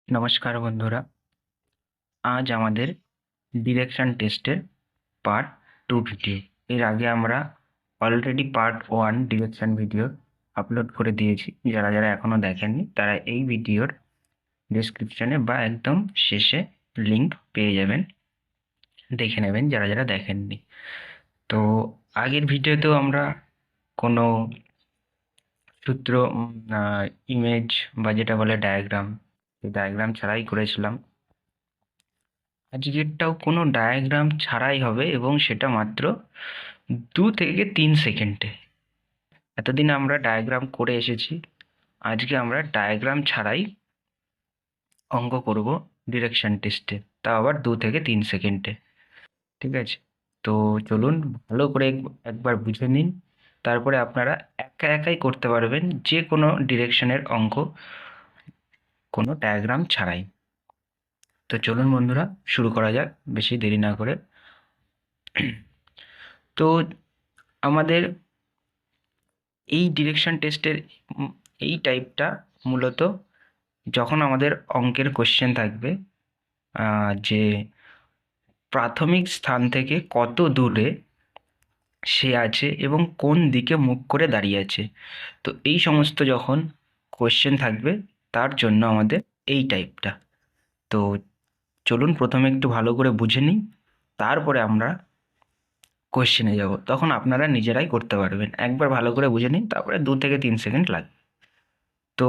নমস্কার বন্ধুরা, আজ আমাদের ডিরেকশন টেস্টের পার্ট 2 ভিডিও। এর আগে আমরা already part 1 direction video upload করে দিয়েছি। যারা যারা এখনও দেখেননি তারা এই ভিডিওর ডেসক্রিপশনে বা একদম শেষে লিঙ্ক পেয়ে যাবেন, দেখে নেবেন যারা যারা দেখেননি। তো আগের ভিডিওতেও আমরা কোনো সূত্র, ইমেজ বা যেটা বলে ডায়াগ্রাম, সেই ডায়াগ্রাম ছাড়াই করেছিলাম। আজকেরটাও কোনো ডায়াগ্রাম ছাড়াই হবে এবং সেটা মাত্র 2 থেকে 3 সেকেন্ডে। এতদিন আমরা ডায়াগ্রাম করে এসেছি, আজকে আমরা ডায়াগ্রাম ছাড়াই অঙ্ক করব ডিরেকশন টেস্টে, তাও আবার 2 থেকে 3 সেকেন্ডে। ঠিক আছে, তো চলুন ভালো করে একবার বুঝে নিন, তারপরে আপনারা একা একাই করতে পারবেন যে কোনো ডিরেকশনের অঙ্ক কোনো ডায়াগ্রাম ছাড়াই। তো চলুন বন্ধুরা, শুরু করা যাক বেশি দেরি না করে। তো আমাদের এই ডিরেকশন টেস্টের এই টাইপটা মূলত যখন আমাদের অঙ্কের কোশ্চেন থাকবে যে প্রাথমিক স্থান থেকে কত দূরে সে আছে এবং কোন দিকে মুখ করে দাঁড়িয়ে আছে, তো এই সমস্ত যখন কোশ্চেন থাকবে তার জন্য আমাদের এই টাইপটা। তো চলুন প্রথমে একটু ভালো করে বুঝে নিই, তারপরে আমরা কোশ্চেনে যাব, তখন আপনারা নিজেরাই করতে পারবেন। একবার ভালো করে বুঝে নিন, তারপরে 2 থেকে 3 সেকেন্ড লাগবে। তো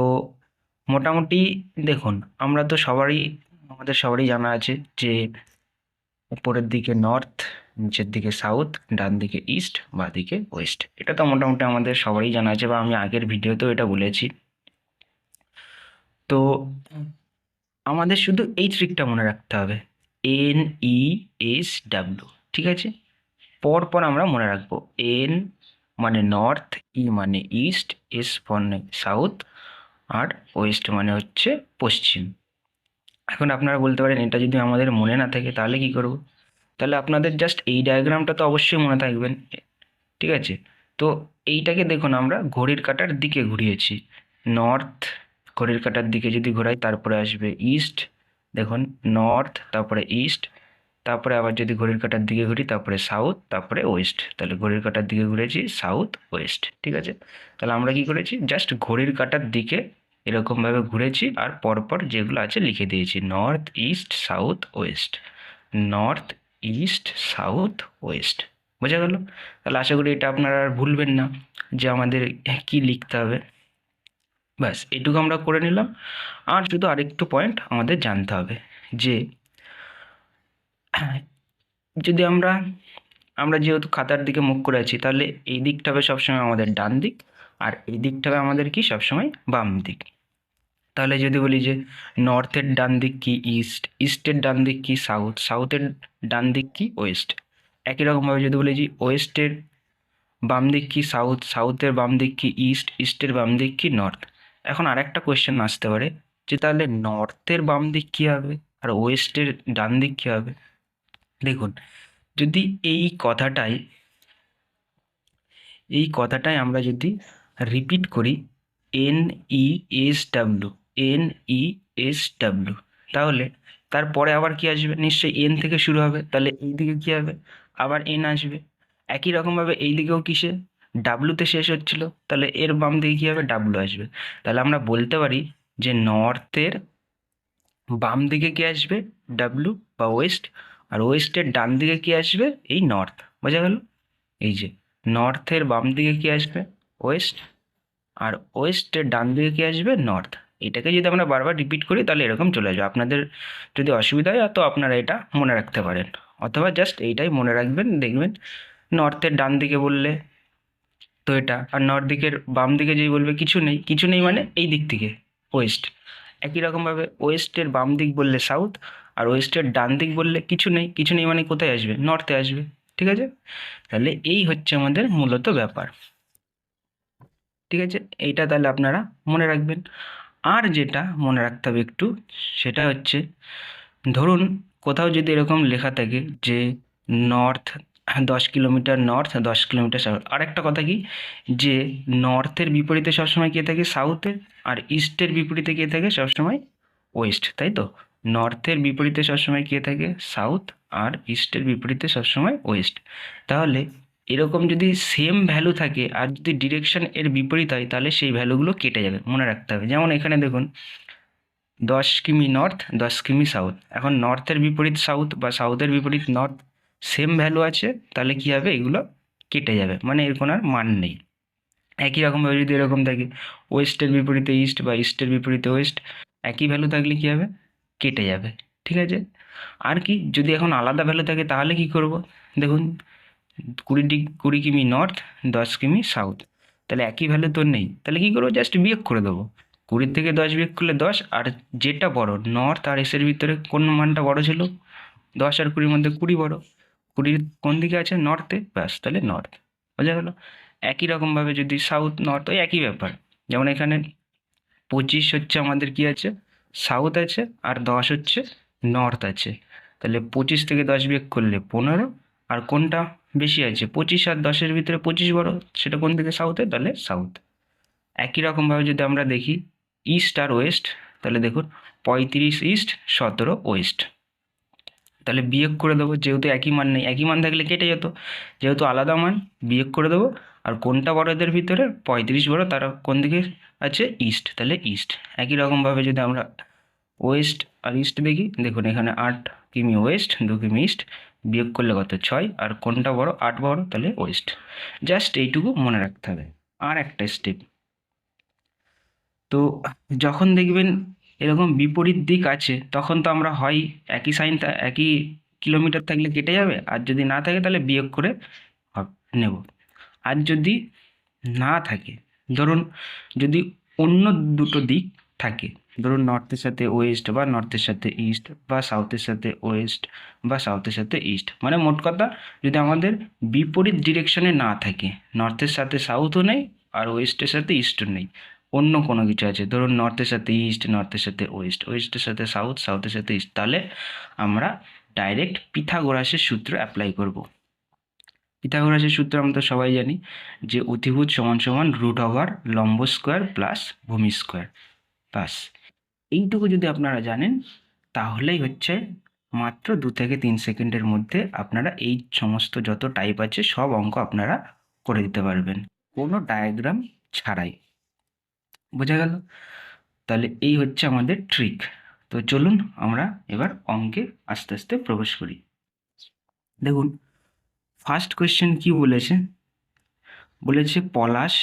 মোটামুটি দেখুন, আমরা তো আমাদের সবারই জানা আছে যে উপরের দিকে নর্থ, নিচের দিকে সাউথ, ডান দিকে ইস্ট, বাঁ দিকে ওয়েস্ট। এটা তো মোটামুটি আমাদের সবারই জানা আছে, বা আমি আগের ভিডিওতেও এটা বলেছি। তো আমাদের শুধু এই ট্রিকটা মনে রাখতে হবে, NESW। ঠিক আছে, পরপর আমরা মনে রাখবো। এন মানে নর্থ, ই মানে ইস্ট, এস মানে সাউথ, আর ওয়েস্ট মানে হচ্ছে পশ্চিম। এখন আপনারা বলতে পারেন এটা যদি আমাদের মনে না থাকে তাহলে কি করব? তাহলে আপনাদের জাস্ট এই ডায়াগ্রামটা তো অবশ্যই মনে থাকবেন। ঠিক আছে, তো এইটাকে দেখুন, আমরা ঘড়ির কাঁটার দিকে ঘুরিয়েছি। নর্থ ঘড়ির কাঁটার দিকে যদি ঘোরাই, তারপরে আসবে ইস্ট। দেখুন, নর্থ, তারপরে ইস্ট, তারপরে আবার যদি ঘড়ির কাঁটার দিকে ঘুরি, তারপরে সাউথ, তারপরে ওয়েস্ট। তাহলে ঘড়ির কাঁটার দিকে ঘুরেছি, সাউথ ওয়েস্ট। ঠিক আছে, তাহলে আমরা কি করেছি, জাস্ট ঘড়ির কাঁটার দিকে এরকমভাবে ঘুরেছি আর পরপর যেগুলো আছে লিখে দিয়েছি, north east south West, north east south West. বোঝা গেল? তাহলে আশা করি এটা আপনারা আর ভুলবেন না যে আমাদের কি লিখতে হবে। ব্যাস এটুকু আমরা করে নিলাম। আর শুধু আরেকটু পয়েন্ট আমাদের জানতে হবে যে যদি আমরা আমরা যেহেতু খাতার দিকে মুখ করে আছি, তাহলে এই দিকটা হবে সবসময় আমাদের ডান দিক, আর এই দিকটা হবে আমাদের কি সবসময় বাম দিক। তাহলে যদি বলি যে নর্থের ডান দিক কি ইস্ট, ইস্টের ডান দিক কি সাউথ, সাউথের ডান দিক কি ওয়েস্ট। একই রকমভাবে যদি বলি যে ওয়েস্টের বাম দিক কি সাউথ, সাউথের বাম দিক কি ইস্ট, ইস্টের বাম দিক কি নর্থ। এখন আরেকটা কোয়েশ্চেন আসতে পারে যে তাহলে নর্থের বাম দিক কী হবে আর ওয়েস্টের ডান দিক কী হবে। দেখুন, যদি এই কথাটাই আমরা যদি রিপিট করি, NESW, NESW, তাহলে তারপরে আবার কি আসবে, নিশ্চয়ই এন থেকে শুরু হবে, তাহলে এই দিকে কী হবে, আবার এন আসবে। একই রকমভাবে এই দিকেও কিসে, ডাব্লুতে শেষ হচ্ছিল, তাহলে এর বাম দিকে কী হবে, ডাব্লু আসবে। তাহলে আমরা বলতে পারি যে নর্থের বাম দিকে কি আসবে, ডাব্লু বা ওয়েস্ট, আর ওয়েস্টের ডান দিকে কি আসবে, এই নর্থ। বোঝা গেল? এই যে নর্থের বাম দিকে কি আসবে, ওয়েস্ট, আর ওয়েস্টের ডান দিকে কি আসবে, নর্থ। এটাকে যদি আমরা বারবার রিপিট করি তাহলে এরকম চলে আসবে। আপনাদের যদি অসুবিধা হয় তো আপনারা এটা মনে রাখতে পারেন, অথবা জাস্ট এইটাই মনে রাখবেন, দেখবেন নর্থের ডান দিকে বললে তো এটা, আর নর্থ দিকের বাম দিকে যেই বলবে কিছু নেই, কিছু নেই মানে এই দিক থেকে ওয়েস্ট। একই রকমভাবে ওয়েস্টের বাম দিক বললে সাউথ, আর ওয়েস্টের ডান দিক বললে কিছু নেই, কিছু নেই মানে কোথায় আসবে, নর্থে আসবে। ঠিক আছে, তাহলে এই হচ্ছে আমাদের মূলত ব্যাপার। ঠিক আছে, এইটা তাহলে আপনারা মনে রাখবেন। আর যেটা মনে রাখতে হবে একটু, সেটা হচ্ছে ধরুন কোথাও যদি এরকম লেখা থাকে যে north 10 kilometre north, 10 kilometre south. আর একটা কথা কি, যে নর্থের বিপরীতে সবসময় কে থাকে, সাউথের, আর ইস্টের বিপরীতে কে থাকে সবসময় ওয়েস্ট, তাই তো? নর্থের বিপরীতে সবসময় কে থাকে? সাউথ। আর ইস্টের বিপরীতে সবসময় ওয়েস্ট। তাহলে এরকম যদি সেম ভ্যালু থাকে আর যদি ডিরেকশন এর বিপরীত হয়, তাহলে সেই ভ্যালুগুলো কেটে যাবে, মনে রাখতে হবে। যেমন এখানে দেখুন 10 কিমি নর্থ, 10 কিমি সাউথ। এখন নর্থের বিপরীত সাউথ বা সাউথের বিপরীত নর্থ সেম ভ্যালু আছে, তাহলে কী হবে? এগুলো কেটে যাবে, মানে এর কোনো আর মান নেই। একই রকমভাবে যদি এরকম থাকে ওয়েস্টের বিপরীতে ইস্ট বা ইস্টের বিপরীতে ওয়েস্ট, একই ভ্যালু থাকলে কী হবে? কেটে যাবে। ঠিক আছে? আর কি, যদি এখন আলাদা ভ্যালু থাকে তাহলে কি করব? দেখুন 20 কিমি নর্থ, 10 কিমি সাউথ, তাহলে একই ভ্যালু তো নেই, তাহলে কী করবো? জাস্ট বিয়োগ করে দেবো। 20 থেকে 10 বিয়োগ করলে 10, আর যেটা বড় নর্থ আর এসের ভিতরে কোন মানটা বড় ছিল? 10 আর 20-র মধ্যে 20 বড়। 20 কোন দিকে আছে? নর্থে, ব্যাস, তাহলে নর্থ। বোঝা গেল? একই রকমভাবে যদি সাউথ নর্থ, ওই একই ব্যাপার। যেমন এখানে 25 হচ্ছে আমাদের কি আছে? সাউথ আছে, আর 10 হচ্ছে নর্থ আছে। তাহলে 25 থেকে 10 বিয়োগ করলে 15, আর কোনটা বেশি আছে? 25 আর 10-এর ভিতরে 25 বড়, সেটা কোন দিকে? সাউথে, তাহলে সাউথ। একই রকমভাবে যদি আমরা দেখি ইস্ট আর ওয়েস্ট, তাহলে দেখুন 35 ইস্ট, 17 ওয়েস্ট। তাহলে বিয়োগ করে দেবো, যেহেতু একই মান নেই, একই মান থাকলে কেটে যেত, যেহেতু আলাদা মান বিয়োগ করে দেবো। আর কোনটা বড় এদের ভিতরে? 35 বড়, তারা কোন দিকে আছে? ইস্ট, তাহলে ইস্ট। একই রকমভাবে যদি আমরা ওয়েস্ট আর ইস্ট দেখি, দেখুন এখানে 8 কিমি ওয়েস্ট, 2 কিমি ইস্ট, বিয়োগ করলে কত? 6। আর কোনটা বড়? 8 বড়, তাহলে ওয়েস্ট। জাস্ট এইটুকু মনে রাখতে হবে। আর একটা স্টেপ, তো যখন দেখবেন এরকম বিপরীত দিক আছে, তখন তো আমরা হয় একই সাইন, একই কিলোমিটার থাকলে কেটে যাবে, আর যদি না থাকে তাহলে বিয়োগ করে নেব। আর যদি না থাকে, ধরুন যদি অন্য দুটো দিক থাকে, ধরুন নর্থের সাথে ওয়েস্ট বা নর্থের সাথে ইস্ট বা সাউথের সাথে ওয়েস্ট বা সাউথের সাথে ইস্ট, মানে মোট কথা যদি আমাদের বিপরীত ডিরেকশনে না থাকে, নর্থের সাথে সাউথও নেই আর ওয়েস্টের সাথে ইস্টও নেই, অন্য কোনো কিছু আছে, ধরুন নর্থের সাথে ইস্ট, নর্থের সাথে ওয়েস্ট, ওয়েস্টের সাথে সাউথ, সাউথের সাথে ইস্ট, তাহলে আমরা ডাইরেক্ট পিথাগোরাসের সূত্র অ্যাপ্লাই করব। পিথাগোরাসের সূত্র আমরা তো সবাই জানি যে অতিভুজ সমান সমান রুট ওভার লম্ব স্কোয়ার প্লাস ভূমি স্কোয়ার। বাস, এইটুকু যদি আপনারা জানেন, তাহলেই হচ্ছে মাত্র 2 থেকে 3 সেকেন্ডের মধ্যে আপনারা এই সমস্ত যত টাইপ আছে সব অঙ্ক আপনারা করে দিতে পারবেন, কোনো ডায়াগ্রাম ছাড়াই। বোঝা গেল? তাহলে এই হচ্ছে আমাদের ট্রিক। তো চলুন আমরা এবার অঙ্কে আস্তে আস্তে প্রবেশ করি। দেখুন ফার্স্ট কোয়েশ্চেন কি বলেছে? বলেছে পলাশ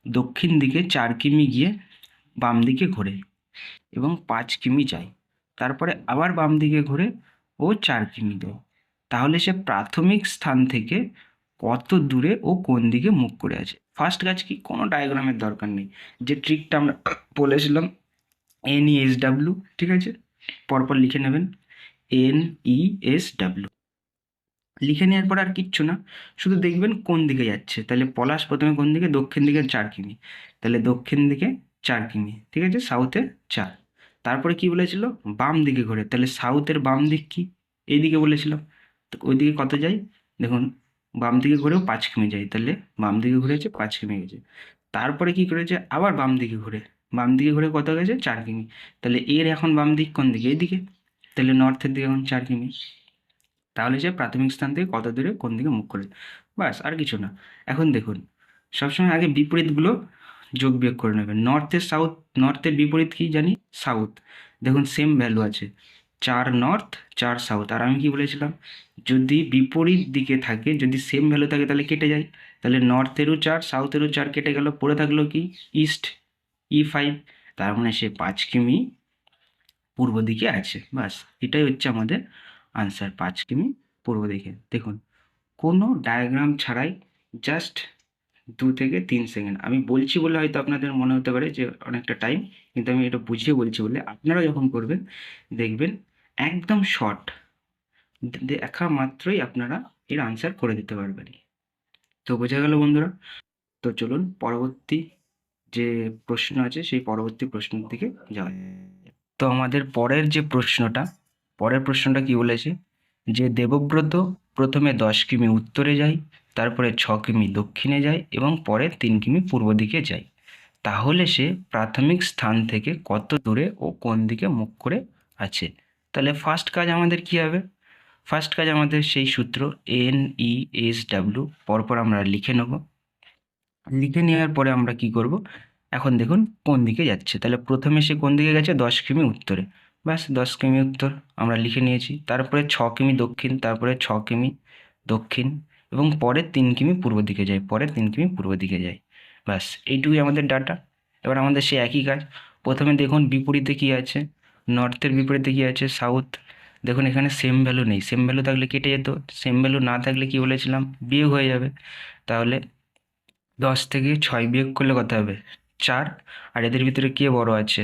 দক্ষিণ দিকে 4 কিমি গিয়ে বাম দিকে ঘোরে এবং 5 কিমি যায়, তারপরে আবার বাম দিকে ঘুরে ও 4 কিমি যায়। তাহলে সে প্রাথমিক স্থান থেকে কত দূরে ও কোন দিকে মুখ করে আছে? ফার্স্ট কাজ কি, কোনো ডায়াগ্রামের দরকার নেই, যে ট্রিকটা আমরা বলেছিলাম NESW, ঠিক আছে? পরপর লিখে নেবেন NESW। লিখে নেওয়ার পর আর কিচ্ছু না, শুধু দেখবেন কোন দিকে যাচ্ছে। তাহলে পলাশ প্রথমে কোন দিকে? দক্ষিণ দিকে 4 কিমি, তাহলে দক্ষিণ দিকে 4 কিমি, ঠিক আছে, সাউথে 4। তারপরে কি বলেছিল? বাম দিকে ঘোরে, তাহলে সাউথের বাম দিক কি? এইদিকে বলেছিলাম, তো ওই দিকে কত যায়? দেখুন বাম দিকে ঘুরেও 5 কিমি যায়, তাহলে বাম দিকে ঘুরেছে 5 কিমি গেছে। তারপরে কি করেছে? আবার বাম দিকে ঘুরে, বাম দিকে ঘুরে কত গেছে? 4 কিমি। তাহলে এর এখন বাম দিক কোন দিকে? এইদিকে, তাহলে নর্থের দিকে এখন 4 কিমি। তাহলে সে প্রাথমিক স্থান থেকে কত দূরে কোন দিকে মুখ করে, বাস, আর কিছু না। এখন দেখুন সবসময় আগে বিপরীতগুলো যোগ বিয়োগ করে নেবেন। নর্থের বিপরীত কি জানি? সাউথ। দেখুন সেম ভ্যালু আছে, 4 নর্থ 4 সাউথ। আর আমি কি বলেছিলাম? যদি বিপরীত দিকে থাকে, যদি সেম ভ্যালু থাকে তাহলে কেটে যায়, তাহলে নর্থেরও 4 সাউথেরও 4 কেটে গেল, পড়ে থাকলো কি? East, E5। তার মানে সে 5 কিমি পূর্ব দিকে আছে, বাস, এটাই হচ্ছে আমাদের আনসার, 5 কিমি পূর্ব দিকে। দেখুন কোনো ডায়াগ্রাম ছাড়াই জাস্ট 2 থেকে 3 সেকেন্ড, আমি বলছি বলে হয়তো আপনাদের মনে হতে পারে যে অনেকটা টাইম, কিন্তু আমি এটা বুঝিয়ে বলছি বলে আপনারা যখন করবেন দেখবেন একদম শর্ট, দেখা মাত্রই আপনারা এর আনসার করে দিতে পারবেন। তো বোঝা গেল বন্ধুরা? তো চলুন পরবর্তী যে প্রশ্ন আছে সেই পরবর্তী প্রশ্নের দিকে যাওয়া যাক। তো আমাদের পরের প্রশ্নটা কি বলেছে? যে দেবব্রত প্রথমে 10 কিমি উত্তরে যায়, তারপরে 6 কিমি দক্ষিণে যায় এবং পরে 3 কিমি পূর্ব দিকে যায়। তাহলে সে প্রাথমিক স্থান থেকে কত দূরে ও কোন দিকে মুখ করে আছে। তাহলে ফার্স্ট কাজ আমাদের কি হবে? ফার্স্ট কাজ আমাদের সেই সূত্র NESW পরপর আমরা লিখে নেব। লিখে নেওয়ার পরে আমরা কি করব? এখন দেখুন কোন দিকে যাচ্ছে। তাহলে প্রথমে সে কোন দিকে গেছে? 10 কিমি উত্তরে। ব্যাস 10 কিমি উত্তর আমরা লিখে নিয়েছি। তারপরে 6 কিমি দক্ষিণ, তারপরে 6 কিমি দক্ষিণ এবং পরে 3 কিমি পূর্ব দিকে যায়, পরে 3 কিমি পূর্ব দিকে যায়। ব্যাস এইটুকুই আমাদের ডাটা। এবার আমাদের সেই একই কাজ। প্রথমে দেখুন বিপরীতে কি আছে, নর্থের বিপরীতে কি আছে? সাউথ। দেখুন এখানে সেম ভ্যালু নেই, সেম ভ্যালু থাকলে কেটে যেত, সেম ভ্যালু না থাকলে কি বলেছিলাম? বিয়োগ হয়ে যাবে। তাহলে 10 থেকে 6 বিয়োগ করলে কত হবে? 4। আর এদের ভিতরে কে বড় আছে?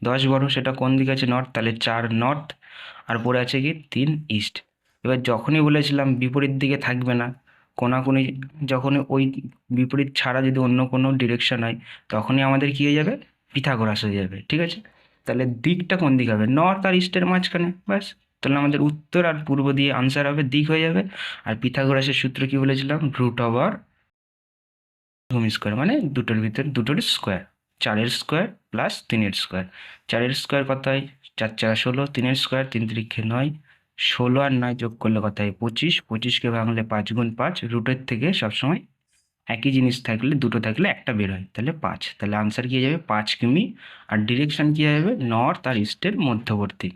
10 বড়, সেটা কোন দিকে আছে? নর্থ। তাহলে 4 নর্থ, আর পড়ে আছে কি? 3 ইস্ট। এবার যখনই বলেছিলাম বিপরীত দিকে থাকবে না, কোনাকুনি, যখনই ওই বিপরীত ছাড়া যদি অন্য কোনো ডিরেকশন হয়, তখনই আমাদের কী হয়ে যাবে? পিথাগোরাস হয়ে যাবে। ঠিক আছে? তাহলে দিকটা কোন দিক হবে? নর্থ আর ইস্টের মাঝখানে। ব্যাস, তাহলে আমাদের উত্তর আর পূর্ব দিয়ে আনসার হবে, দিক হয়ে যাবে। আর পিথাগোরাসের সূত্র কি বলেছিলাম? রুট ওভার হোম স্কোয়ার, মানে দুটোর ভিতর দুটোর স্কোয়ার। 4-এর স্কোয়ার প্লাস 3-এর স্কোয়ার। 4-এর স্কোয়ার কত হয়? 4×4 16, 3-এর স্কোয়ার 3×3 9, 16 আর 9 যোগ করলে কত হয়? 25। 25কে ভাঙলে 5×5, রুটের থেকে সবসময় একই জিনিস থাকলে, দুটো থাকলে একটা বের হয়, তাহলে 5। তাহলে আনসার কি হয়ে যাবে? 5 কিমি। আর ডিরেকশন কি হবে? নর্থ আর ইস্টের মধ্যবর্তী।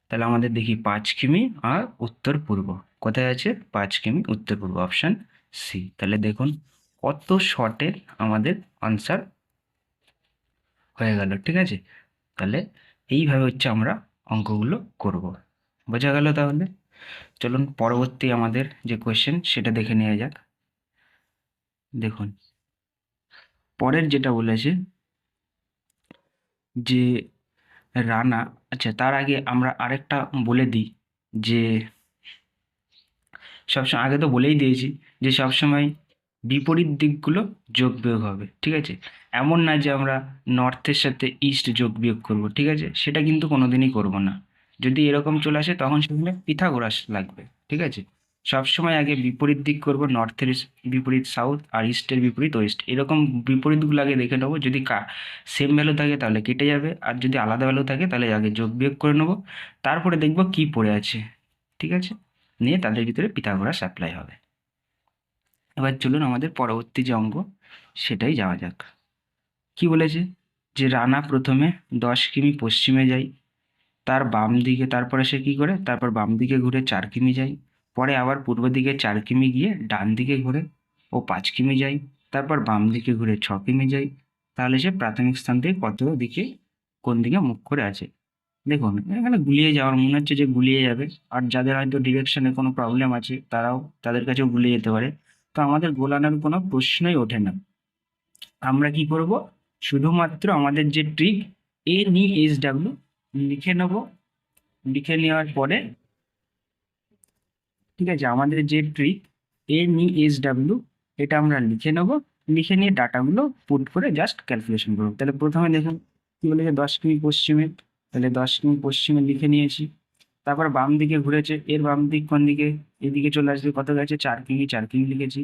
তাহলে আমাদের দেখি 5 কিমি আর উত্তর পূর্ব কোথায় আছে? 5 কিমি উত্তর পূর্ব, অপশান সি। তাহলে দেখুন কত শর্টে আমাদের আনসার হয়ে গেল। ঠিক আছে? তাহলে এইভাবে হচ্ছে আমরা অঙ্কগুলো করব। বোঝা গেল? তাহলে চলুন পরবর্তী আমাদের যে কোয়েশ্চেন সেটা দেখে নেওয়া যাক। দেখুন পরের যেটা বলেছে যে রানা, আচ্ছা তার আগে আমরা আরেকটা বলে দিই যে সবসময়, আগে তো বলেই দিয়েছি যে সবসময় বিপরীত দিকগুলো যোগ বিয়োগ হবে। ঠিক আছে? এমন না যে আমরা নর্থের সাথে ইস্ট যোগ বিয়োগ করব। ঠিক আছে? সেটা কিন্তু কোনোদিনই করব না। যদি এরকম চলে আসে তখন সেখানে পিথাগোরাস লাগবে। ঠিক আছে? সবসময় আগে বিপরীত দিক করব, নর্থের বিপরীত সাউথ আর ইস্টের বিপরীত ওয়েস্ট, এরকম বিপরীতগুলো আগে দেখে নেবো। যদি সেম ভ্যালু থাকে তাহলে কেটে যাবে, আর যদি আলাদা ভ্যালু থাকে তাহলে আগে যোগ বিয়োগ করে নেবো। তারপরে দেখব কি পড়ে আছে। ঠিক আছে? নিয়ে তাদের ভিতরে পিথাগোরাস অ্যাপ্লাই হবে। এবার চলুন আমাদের পরবর্তী যে অঙ্ক সেটাই যাওয়া যাক। কি বলেছে? যে রানা প্রথমে 10 কিমি পশ্চিমে যায়, তার বাম দিকে, তারপরে সে কী করে? তারপর বাম দিকে ঘুরে 4 কিমি যায়, পরে আবার পূর্ব দিকে 4 কিমি গিয়ে ডান দিকে ঘুরে ও 5 কিমি যায়, তারপর বাম দিকে ঘুরে 6 কিমি যায়। তাহলে সে প্রাথমিক স্থান থেকে কত দিকে, কোন দিকে মুখ করে আছে? দেখুন এখানে গুলিয়ে যাওয়ার মনে হচ্ছে যে গুলিয়ে যাবে, আর যাদের হয়তো ডিরেকশনে কোনো প্রবলেম আছে তারাও, তাদের কাছেও গুলিয়ে যেতে পারে। তো আমাদের গোলানোর কোনো প্রশ্নই ওঠে না। আমরা কি করব? শুধুমাত্র আমাদের যে ট্রিক NESW লিখে নেব। লিখে নেওয়ার পরে, ঠিক আছে, আমাদের যে ট্রিক NESW এটা আমরা লিখে নেব। লিখে নিয়ে ডাটাগুলো পুট করে জাস্ট ক্যালকুলেশন করব। তাহলে প্রথমে দেখুন কি বলেছে? 10 কিমি পশ্চিমে, তাহলে 10 কিমি পশ্চিমে লিখে নিয়েছি। তারপর বাম দিকে ঘুরেছে, এর বাম দিক কোন দিকে? এদিকে চলে আসবে, কত গেছে? 4 কিমি, 4 কিমি লিখেছি।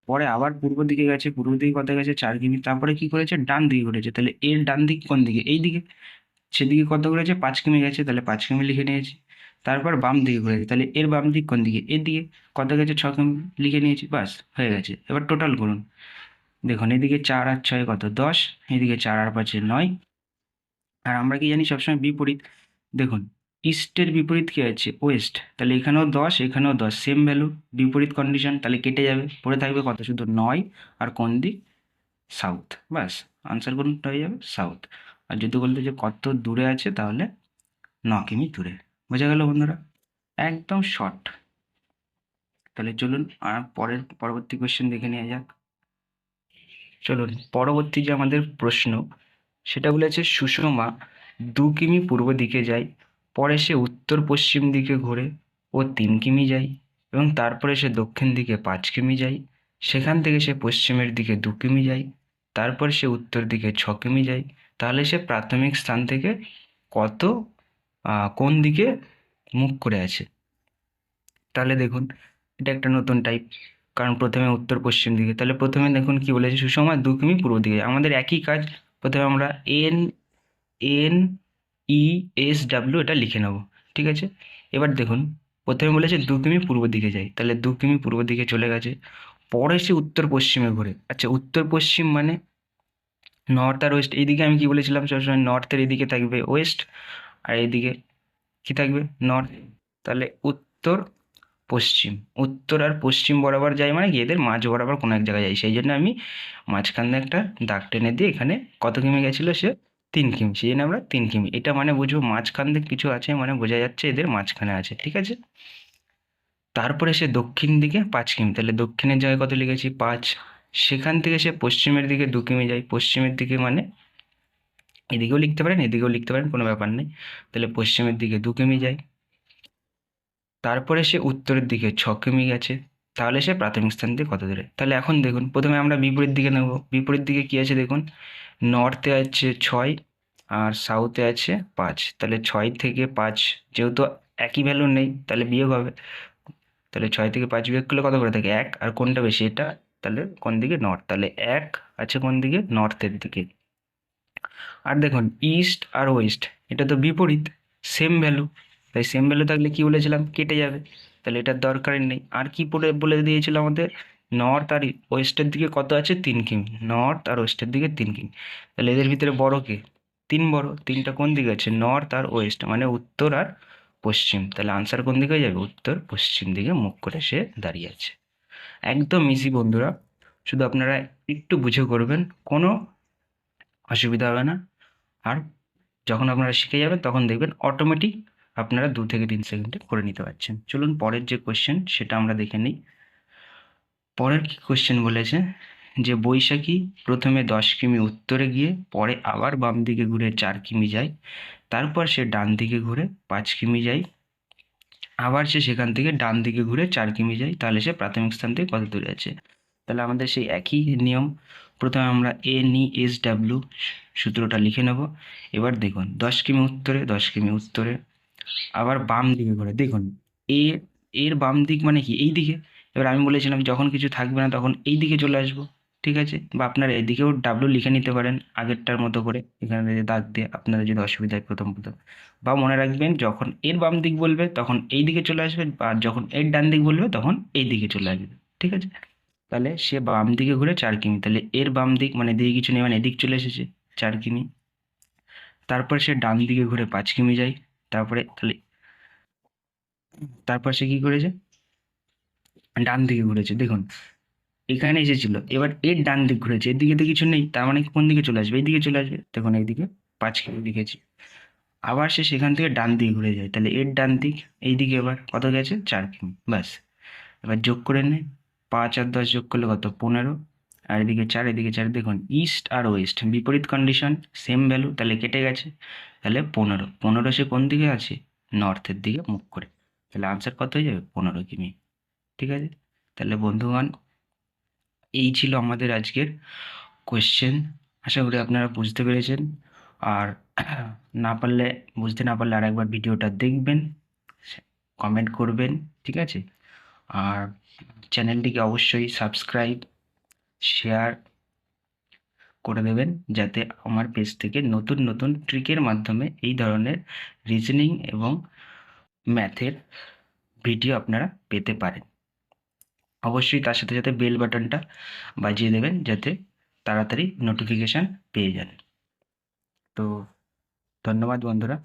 পরে আবার পূর্ব দিকে গেছে, পূর্ব দিকে কত গেছে? 4 কিমি। তারপরে কি করেছে? ডান দিকে ঘুরেছে, তাহলে এর ডান দিক কোন দিকে? এই দিকে। সেদিকে কত ঘুরেছে? 5 কিমি গেছে, তাহলে 5 কিমি লিখে নিয়েছি। তারপর বাম দিকে ঘুরেছে, তাহলে এর বাম দিক কোন দিকে? এর দিকে। কত গেছে? 6 কিমি লিখে নিয়েছি। বাস হয়ে গেছে। এবার টোটাল করুন। দেখুন এদিকে 4 আর 6 কত? 10, এদিকে 4 আর 5 9। আর আমরা কি জানি? সবসময় বিপরীত। দেখুন ইস্টের বিপরীত কি আছে? ওয়েস্ট। তাহলে এখানেও 10, এখানেও 10, সেম ভ্যালু, বিপরীত কন্ডিশন, তাহলে কেটে যাবে। পড়ে থাকবে কত? শুধু 9। আর কোন দিক? সাউথ। ব্যাস আনসার কোনটা হয়ে যাবে? সাউথ। আর যদি বলতে যে কত দূরে আছে, তাহলে 9 কিমি দূরে। বোঝা গেল বন্ধুরা? একদম শর্ট। তাহলে চলুন আর পরবর্তী কোয়েশ্চেন দেখে নেওয়া যাক। চলুন পরবর্তী যে আমাদের প্রশ্ন সেটা বলেছে সুষমা 2 কিমি পূর্ব দিকে যায়, পরে সে উত্তর পশ্চিম দিকে ঘোরে ও 3 কিমি যায়, এবং তারপরে সে দক্ষিণ দিকে 5 কিমি যায়। সেখান থেকে সে পশ্চিমের দিকে 2 কিমি যায়, তারপর সে উত্তর দিকে 6 কিমি যায়। তাহলে সে প্রাথমিক স্থান থেকে কত, কোন দিকে মুখ করে আছে? তাহলে দেখুন এটা একটা নতুন টাইপ। কারণ প্রথমে উত্তর পশ্চিম দিকে। তাহলে প্রথমে দেখুন কি বলেছে, সুষমা 2 কিমি পূর্ব দিকে। আমাদের একই কাজ, প্রথমে আমরা N N E S W এটা লিখে নেব, ঠিক আছে। এবার দেখুন প্রথমে বলেছে 2 কিমি পূর্ব দিকে যাই, তাহলে 2 কিমি পূর্ব দিকে চলে গেছে। পরে সে উত্তর পশ্চিমে ঘুরে, আচ্ছা উত্তর পশ্চিম মানে নর্থ আর ওয়েস্ট। এইদিকে আমি কি বলেছিলাম, সবসময় নর্থের এদিকে থাকবে ওয়েস্ট, আর এইদিকে কি থাকবে নর্থ। তাহলে উত্তর পশ্চিম, উত্তর আর পশ্চিম বরাবর যায় মানে কি এদের মাঝ বরাবর কোনো এক জায়গায় যায়, সেই জন্য আমি মাঝখান দিয়ে একটা দাগ টেনে দিয়ে এখানে কত কিমি গেছিলো সে 3 কিমি, সেই জন্য আমরা 3 কিমি। এটা মানে বুঝবো মাঝখান দিয়ে কিছু আছে, মানে বোঝা যাচ্ছে এদের মাঝখানে আছে, ঠিক আছে। তারপরে সে দক্ষিণ দিকে 5 কিমি, তাহলে দক্ষিণের জায়গায় কত লিখেছি 5। সেখান থেকে সে পশ্চিমের দিকে 2 কিমি যায়, পশ্চিমের দিকে মানে এদিকেও লিখতে পারেন এদিকেও লিখতে পারেন, কোনো ব্যাপার নেই। তাহলে পশ্চিমের দিকে 2 কিমি যায়। তারপরে সে উত্তরের দিকে 6 কিমি গেছে, তাহলে সে প্রাথমিক স্থান থেকে কত দূরে। তাহলে এখন দেখুন প্রথমে আমরা বিপরীত দিকে নেব, বিপরীত দিকে কী আছে দেখুন, নর্থে আছে 6 আর সাউথে আছে 5। তাহলে 6 থেকে 5 যেহেতু একই ভ্যালু নেই তাহলে বিয়োগ হবে, তাহলে 6 থেকে 5 বিয়োগ করলে কত করে থাকে 1, আর কোনটা বেশি এটা, তাহলে কোন দিকে নর্থ, তাহলে 1 আছে কোন দিকে নর্থের দিকে। আর দেখুন ইস্ট আর ওয়েস্ট এটা তো বিপরীত, সেম ভ্যালু, তাই সেম ভ্যালু থাকলে কি বলেছিলাম কেটে যাবে, তাহলে এটার দরকারই নেই। আর কি পড়ে বলে দিয়েছিল আমাদের, নর্থ আর ওয়েস্টের দিকে কত আছে 3 কিমি, নর্থ আর ওয়েস্টের দিকে 3 কিমি। তাহলে এদের ভিতরে বড় কে, 3 বড়, 3টা কোন দিকে আছে নর্থ আর ওয়েস্ট মানে উত্তর আর পশ্চিম। তাহলে আনসার কোন দিকে যাবে, উত্তর পশ্চিম দিকে মুখ করে সে দাঁড়িয়ে আছে। একদম ইজি বন্ধুরা, শুধু আপনারা একটু বুঝে করবেন, কোনো অসুবিধা হবে না। আর যখন আপনারা শিখে যাবেন তখন দেখবেন অটোমেটিক আপনারা 2 থেকে 3 সেকেন্ডে করে নিতে পারছেন। চলুন পরের যে কোয়েশ্চেন সেটা আমরা দেখে নিই। পরের কি কোয়েশ্চেন বলেছে যে বৈশাখী প্রথমে 10 কিমি উত্তরে গিয়ে পরে আবার বাম দিকে ঘুরে 4 কিমি যায়, তারপর সে ডান দিকে ঘুরে 5 কিমি যায়, আবার সে সেখান থেকে ডান দিকে ঘুরে 4 কিমি যায়, তাহলে সে প্রাথমিক স্থান থেকে কত দূরে আছে। তাহলে আমাদের সেই একই নিয়ম, প্রথমে আমরা NESW সূত্রটা লিখে নেব। এবার দেখুন 10 কিমি উত্তরে, 10 কিমি উত্তরে, আবার বাম দিকে ঘুরে দেখুন এ, এর বাম দিক মানে কি এই দিকে। এবার আমি বলেছিলাম যখন কিছু থাকবে না তখন এই দিকে চলে আসবো, ঠিক আছে। বা আপনারা এদিকেও ডাব্লু লিখে নিতে পারেন আগেরটার মতো করে, এখানে দাগ দিয়ে আপনাদের যদি অসুবিধা হয় প্রথম প্রথম। বা মনে রাখবেন যখন এর বাম দিক বলবে তখন এই দিকে চলে আসবে, আর যখন এর ডান দিক বলবে তখন এই দিকে চলে আসবে, ঠিক আছে। তাহলে সে বাম দিকে ঘুরে 4 কিমি, তাহলে এর বাম দিক মানে এদিকে কিছু নেই মানে এদিক চলে এসেছে 4 কিমি। তারপর সে ডান দিকে ঘুরে 5 কিমি যায়, তারপরে তাহলে তারপর সে কি করেছে ডান দিকে ঘুরেছে দেখুন এখানে এসেছিল, এবার এর ডান দিক ঘুরেছে, এর দিকে তো কিছু নেই তার মানে কোন দিকে চলে আসবে এইদিকে চলে আসবে, দেখুন এইদিকে 5 কিমি লিখেছি। আবার সে সেখান থেকে ডান দিকে ঘুরে যায়, তাহলে এর ডান দিক এইদিকে এবার কত গেছে 4 কিমি, ব্যাস। এবার যোগ করে নে, 5 আর 10 যোগ করলে কত 15, আর এদিকে 4 এদিকে 4, দেখুন ইস্ট আর ওয়েস্ট বিপরীত কন্ডিশন, সেম ভ্যালু, তাহলে কেটে গেছে। তাহলে 15 সে কোন দিকে আছে নর্থের দিকে মুখ করে, তাহলে আনসার কত হয়ে যাবে 15 কিমি, ঠিক আছে। তাহলে বন্ধুগণ এই ছিল আমাদের আজকের কোয়েশ্চেন, আশা করি আপনারা বুঝতে পেরেছেন। আর না পারলে, বুঝতে না পারলে আরেকবার ভিডিওটা দেখবেন, কমেন্ট করবেন, ঠিক আছে। আর চ্যানেলটিকে অবশ্যই সাবস্ক্রাইব শেয়ার করে দেবেন, যাতে আমার পেজ থেকে নতুন নতুন ট্রিকের মাধ্যমে এই ধরনের রিজনিং এবং ম্যাথের ভিডিও আপনারা পেতে পারেন। অবশ্যই তার সাথে সাথে বেল বাটনটা বাজিয়ে দেবেন যাতে তাড়াতাড়ি নোটিফিকেশান পেয়ে যান। তো ধন্যবাদ বন্ধুরা।